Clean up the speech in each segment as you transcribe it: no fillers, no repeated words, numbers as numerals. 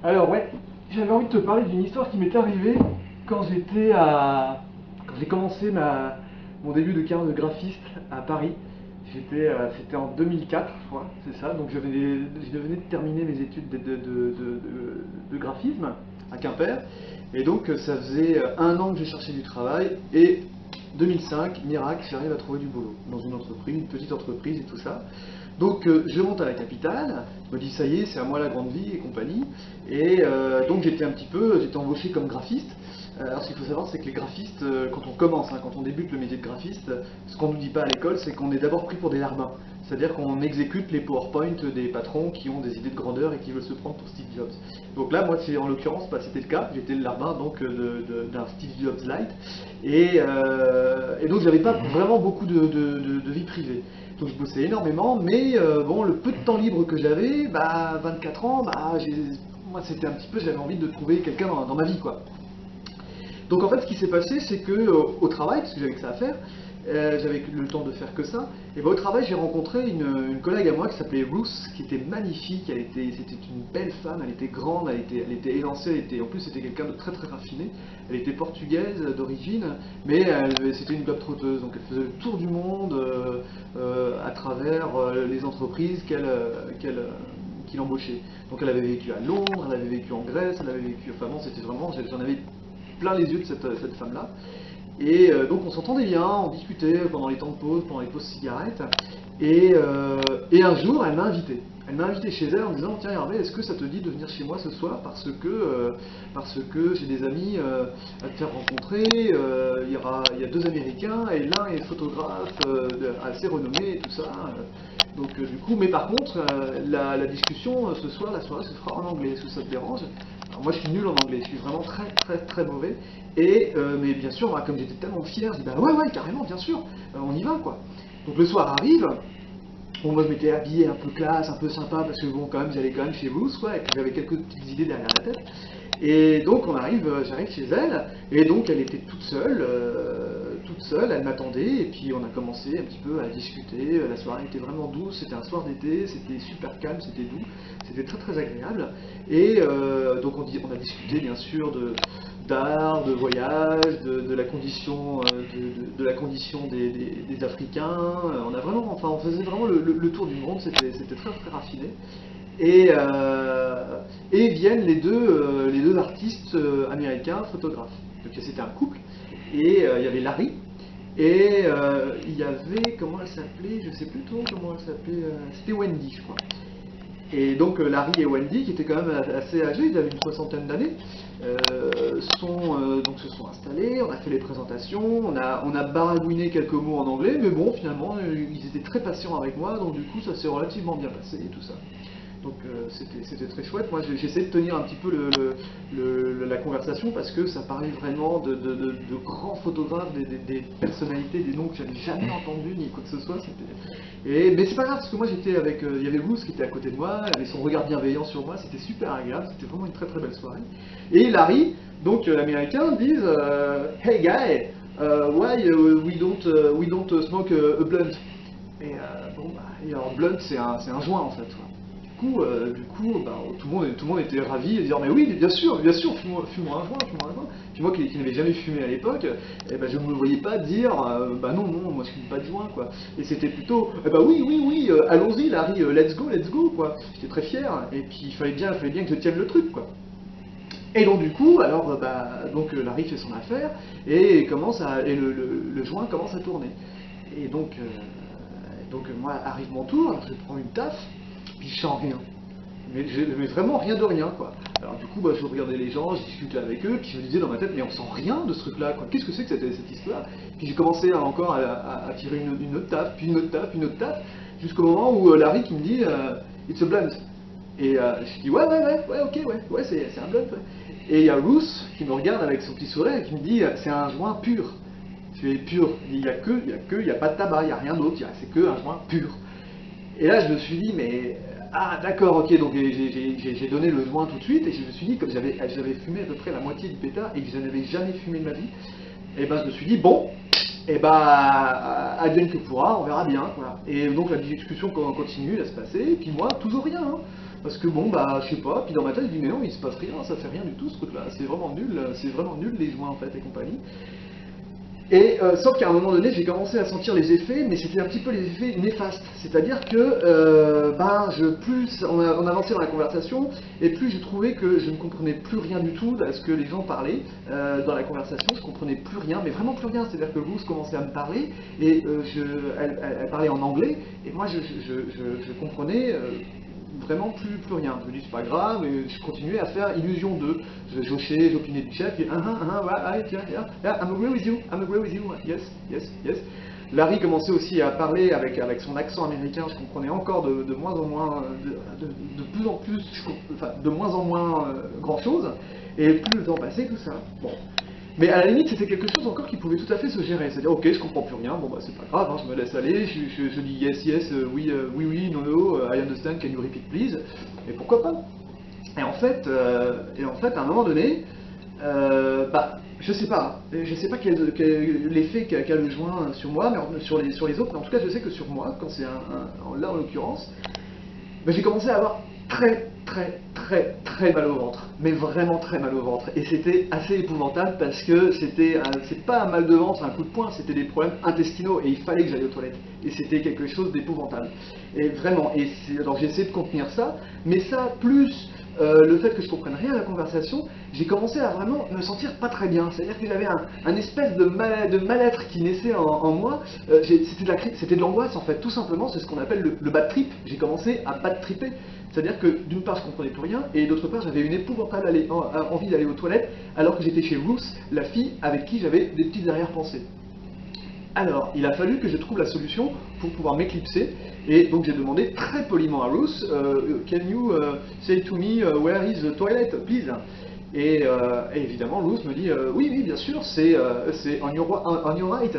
Alors ouais, j'avais envie de te parler d'une histoire qui m'est arrivée quand quand j'ai commencé mon début de carrière de graphiste à Paris. C'était en 2004, je crois, c'est ça. Donc je venais de terminer mes études de graphisme à Quimper. Et donc ça faisait un an que je cherchais du travail. Et 2005, miracle, j'arrive à trouver du boulot dans une entreprise, une petite entreprise et tout ça. Donc je monte à la capitale, je me dis ça y est, c'est à moi la grande vie et compagnie. Et donc j'étais embauché comme graphiste. Alors ce qu'il faut savoir, c'est que les graphistes, quand on commence, quand on débute le métier de graphiste, ce qu'on ne nous dit pas à l'école, c'est qu'on est d'abord pris pour des larbins. C'est-à-dire qu'on exécute les PowerPoint des patrons qui ont des idées de grandeur et qui veulent se prendre pour Steve Jobs. Donc là, moi, en l'occurrence, c'était le cas. J'étais le larbin donc d'un Steve Jobs light. Et donc, j'avais pas vraiment beaucoup de vie privée. Donc, je bossais énormément, mais bon, le peu de temps libre que j'avais, 24 ans, moi, c'était un petit peu, j'avais envie de trouver quelqu'un dans ma vie, quoi. Donc en fait, ce qui s'est passé, c'est que au travail, parce que j'avais que ça à faire, j'avais le temps de faire que ça, et au travail, j'ai rencontré une collègue à moi qui s'appelait Ruth, qui était magnifique, c'était une belle femme, elle était grande, elle était élancée, en plus c'était quelqu'un de très très raffiné, elle était portugaise d'origine, mais c'était une globe-trotteuse, donc elle faisait le tour du monde à travers les entreprises qu'il embauchait. Donc elle avait vécu à Londres, elle avait vécu en Grèce, elle avait vécu, enfin bon, c'était vraiment, j'en avais plein les yeux de cette femme-là. Et donc on s'entendait bien, on discutait pendant les temps de pause, pendant les pauses cigarettes. Et un jour, elle m'a invité. Elle m'a invité chez elle en disant tiens Hervé, est-ce que ça te dit de venir chez moi ce soir parce que j'ai des amis à te faire rencontrer. Il y a deux Américains et l'un est photographe assez renommé et tout ça. Donc du coup, mais par contre, la discussion ce soir, la soirée se fera en anglais. Est-ce que ça te dérange? Alors moi je suis nul en anglais, je suis vraiment très très très mauvais. Mais bien sûr, moi, comme j'étais tellement fier, je dis bah ouais carrément, bien sûr, on y va quoi. Donc le soir arrive. Bon, moi je m'étais habillé un peu classe, un peu sympa, parce que bon, quand même, j'allais quand même chez Bruce, quoi, et puis j'avais quelques petites idées derrière la tête. Et donc j'arrive chez elle, et donc elle était toute seule, elle m'attendait, et puis on a commencé un petit peu à discuter. La soirée était vraiment douce, c'était un soir d'été, c'était super calme, c'était doux, c'était très très agréable. Et donc on a discuté bien sûr d'art, de voyage, de la condition, de la condition des Africains. On faisait vraiment le tour du monde, c'était très très raffiné. Et viennent les deux artistes américains photographes. Donc c'était un couple, et il y avait Larry, et il y avait, comment elle s'appelait, je sais plus trop comment elle s'appelait, c'était Wendy je crois. Et donc Larry et Wendy, qui étaient quand même assez âgés, ils avaient une soixantaine d'années, donc se sont installés, on a fait les présentations, on a baragouiné quelques mots en anglais, mais bon, finalement, ils étaient très patients avec moi, donc du coup, ça s'est relativement bien passé et tout ça. Donc c'était très chouette. Moi j'essaie de tenir un petit peu la conversation parce que ça parlait vraiment de grands photographes, des personnalités, des noms que j'avais jamais entendus ni quoi que ce soit. Mais c'est pas grave parce que moi il y avait Bruce qui était à côté de moi, elle avait son regard bienveillant sur moi, c'était super agréable, c'était vraiment une très très belle soirée. Et Larry, donc l'américain, disent Hey guy, why we don't smoke a blunt? Et alors blunt c'est un joint en fait. Du coup, tout le monde était ravi et dire mais oui, bien sûr, fume-moi un joint, fume-moi un joint. Puis moi qui n'avais jamais fumé à l'époque, je ne me voyais pas dire non, moi je fume pas de joint quoi. Et c'était plutôt oui, allons-y Larry, let's go quoi. J'étais très fier et puis il fallait bien que je tienne le truc quoi. Et donc du coup, alors Larry fait son affaire et le joint commence à tourner. Et donc moi arrive mon tour, alors je prends une taf, puis je sens rien. Mais vraiment rien de rien quoi. Alors du coup je regardais les gens, je discutais avec eux, puis je me disais dans ma tête mais on sent rien de ce truc là quoi. Qu'est-ce que c'est que cette histoire? Puis j'ai commencé encore à tirer une autre taf, puis une autre taf, une autre taf, jusqu'au moment où Larry qui me dit It's a blunt. Et je dis ouais ok ouais c'est un blunt ouais. Et il y a Ruth qui me regarde avec son petit sourire et qui me dit c'est un joint pur. Tu es pur. Il n'y a pas de tabac, il n'y a rien d'autre, c'est que un joint pur. Et là, je me suis dit, mais. Ah, d'accord, ok, donc j'ai donné le joint tout de suite, et je me suis dit, comme j'avais fumé à peu près la moitié du pétard, et que je n'avais jamais fumé de ma vie, et je me suis dit, bon, advienne que pourra, on verra bien, quoi. Et donc la discussion continue à se passer, et puis moi, toujours rien, hein. parce que bon, bah, je sais pas, puis dans ma tête, je dis, mais non, il se passe rien, ça fait rien du tout ce truc-là, c'est vraiment nul les joints en fait et compagnie. Et sauf qu'à un moment donné, j'ai commencé à sentir les effets, mais c'était un petit peu les effets néfastes. C'est-à-dire que plus on avançait dans la conversation, et plus je trouvais que je ne comprenais plus rien du tout à ce que les gens parlaient dans la conversation. Je comprenais plus rien, mais vraiment plus rien. C'est-à-dire que Ruth commençait à me parler, et elle parlait en anglais, et moi je comprenais vraiment plus rien. Je me dis c'est pas grave, et je continuais à faire illusion de. Je jochais, j'opinais du chef, et ouais, tiens, yeah, I'm agree with you, yes. Larry commençait aussi à parler avec son accent américain, je comprenais encore de moins en moins, de plus en plus, enfin de moins en moins grand chose, et plus le temps passait, tout ça. Bon. Mais à la limite, c'était quelque chose encore qui pouvait tout à fait se gérer. C'est-à-dire, ok, je comprends plus rien, bon bah c'est pas grave, hein, je me laisse aller, je dis yes, oui, no, I understand, can you repeat please, et pourquoi pas. Et en fait, à un moment donné, je sais pas quel l'effet qu'a le joint sur moi, mais sur les autres, mais en tout cas je sais que sur moi, quand c'est là en l'occurrence, j'ai commencé à avoir très mal au ventre, mais vraiment très mal au ventre, et c'était assez épouvantable parce que c'est pas un mal de ventre, un coup de poing, c'était des problèmes intestinaux et il fallait que j'aille aux toilettes, et c'était quelque chose d'épouvantable, et vraiment, alors j'ai essayé de contenir ça, mais ça plus le fait que je comprenne rien à la conversation, j'ai commencé à vraiment me sentir pas très bien. C'est-à-dire que j'avais un espèce de mal-être qui naissait en moi. C'était de l'angoisse en fait, tout simplement. C'est ce qu'on appelle le bad trip. J'ai commencé à bad tripper. C'est-à-dire que d'une part je comprenais plus rien, et d'autre part j'avais une épouvantable envie d'aller aux toilettes, alors que j'étais chez Ruth, la fille avec qui j'avais des petites arrière-pensées. Alors, il a fallu que je trouve la solution pour pouvoir m'éclipser, et donc j'ai demandé très poliment à Ruth, can you say to me where is the toilet, please? Et évidemment, Ruth me dit, oui, bien sûr, c'est on your right.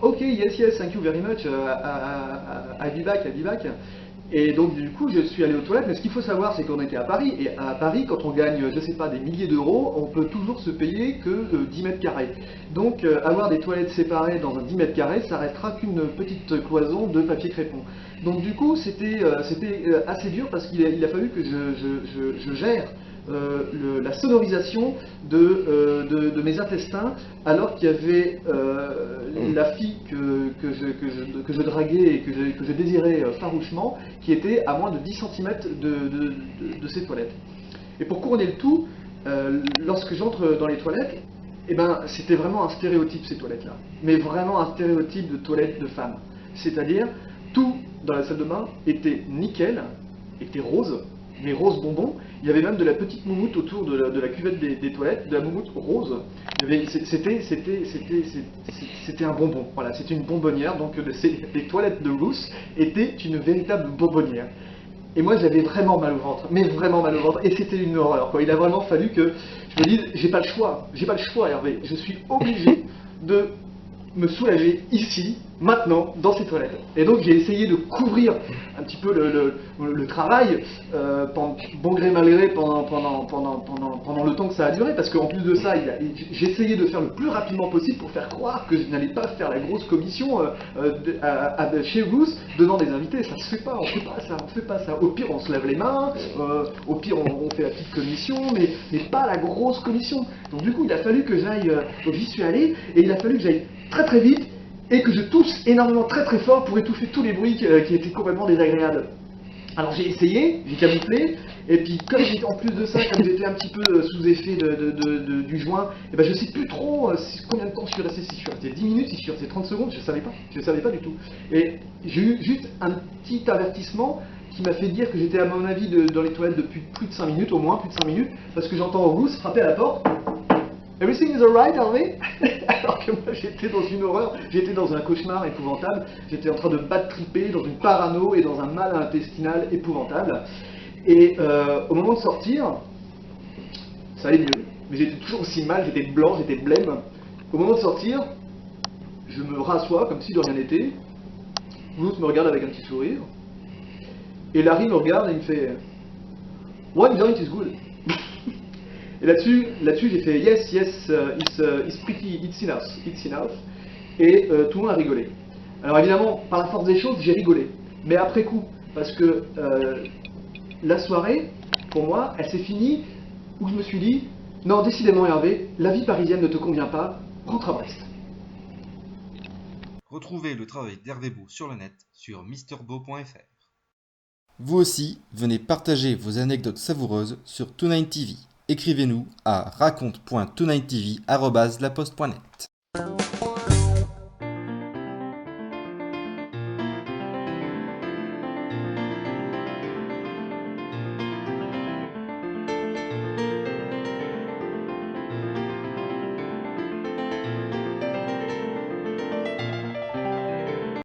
Ok, yes, thank you very much, I'll be back. Et donc du coup je suis allé aux toilettes, mais ce qu'il faut savoir c'est qu'on était à Paris, et à Paris quand on gagne, je sais pas, des milliers d'euros, on peut toujours se payer que 10 mètres carrés. Donc avoir des toilettes séparées dans un 10 mètres carrés, ça restera qu'une petite cloison de papier crépon. Donc du coup c'était assez dur parce qu'il a fallu que je gère la sonorisation de mes intestins, alors qu'il y avait la fille que je draguais et que je désirais farouchement, qui était à moins de 10 cm de ces toilettes. Et pour couronner le tout, lorsque j'entre dans les toilettes, c'était vraiment un stéréotype ces toilettes-là. Mais vraiment un stéréotype de toilette de femme. C'est-à-dire, tout dans la salle de bain était nickel, était rose, mais rose bonbon. Il y avait même de la petite moumoute autour de la cuvette des toilettes, de la moumoute rose. C'était un bonbon, voilà, c'était une bonbonnière, donc les toilettes de Ruth étaient une véritable bonbonnière. Et moi j'avais vraiment mal au ventre, mais vraiment mal au ventre, et c'était une horreur, quoi. Il a vraiment fallu que je me dise, j'ai pas le choix Hervé, je suis obligé de me soulager ici, maintenant, dans ces toilettes. Et donc j'ai essayé de couvrir un petit peu le travail, bon gré mal gré, pendant le temps que ça a duré, parce qu'en plus de ça, j'ai essayé de faire le plus rapidement possible pour faire croire que je n'allais pas faire la grosse commission chez Ruth devant des invités. Ça se fait pas, on fait pas ça. Au pire, on se lave les mains, au pire, on fait la petite commission, mais pas la grosse commission. Donc du coup, il a fallu que j'aille, donc j'y suis allé, et il a fallu que j'aille très vite, et que je tousse énormément très fort pour étouffer tous les bruits qui étaient complètement désagréables. Alors j'ai essayé, j'ai camouflé, et puis comme j'étais en plus de ça, comme j'étais un petit peu sous effet du joint, je sais plus trop combien de temps je suis resté, si je suis resté 10 minutes, si je suis resté 30 secondes, je savais pas du tout. Et j'ai eu juste un petit avertissement qui m'a fait dire que j'étais à mon avis dans les toilettes depuis plus de 5 minutes, au moins plus de 5 minutes, parce que j'entends Ruth frapper à la porte. Everything is alright, Harvey? Alors que moi j'étais dans une horreur, j'étais dans un cauchemar épouvantable, j'étais en train de bad tripper, dans une parano et dans un mal intestinal épouvantable. Et au moment de sortir, ça allait mieux, mais j'étais toujours aussi mal, j'étais blanc, j'étais blême. Au moment de sortir, je me rassois comme si de rien n'était, Ruth me regarde avec un petit sourire, et Larry me regarde et il me fait One joint is good. Et là-dessus j'ai fait yes, it's pretty, it's enough. Et tout le monde a rigolé. Alors évidemment, par la force des choses, j'ai rigolé. Mais après coup, parce que la soirée, pour moi, elle s'est finie où je me suis dit, non, décidément Hervé, la vie parisienne ne te convient pas, rentre à Brest. Retrouvez le travail d'Hervé Beau sur le net sur mrbeau.fr. Vous aussi, venez partager vos anecdotes savoureuses sur Tonight TV. Écrivez-nous à raconte.tonightTV@laposte.net.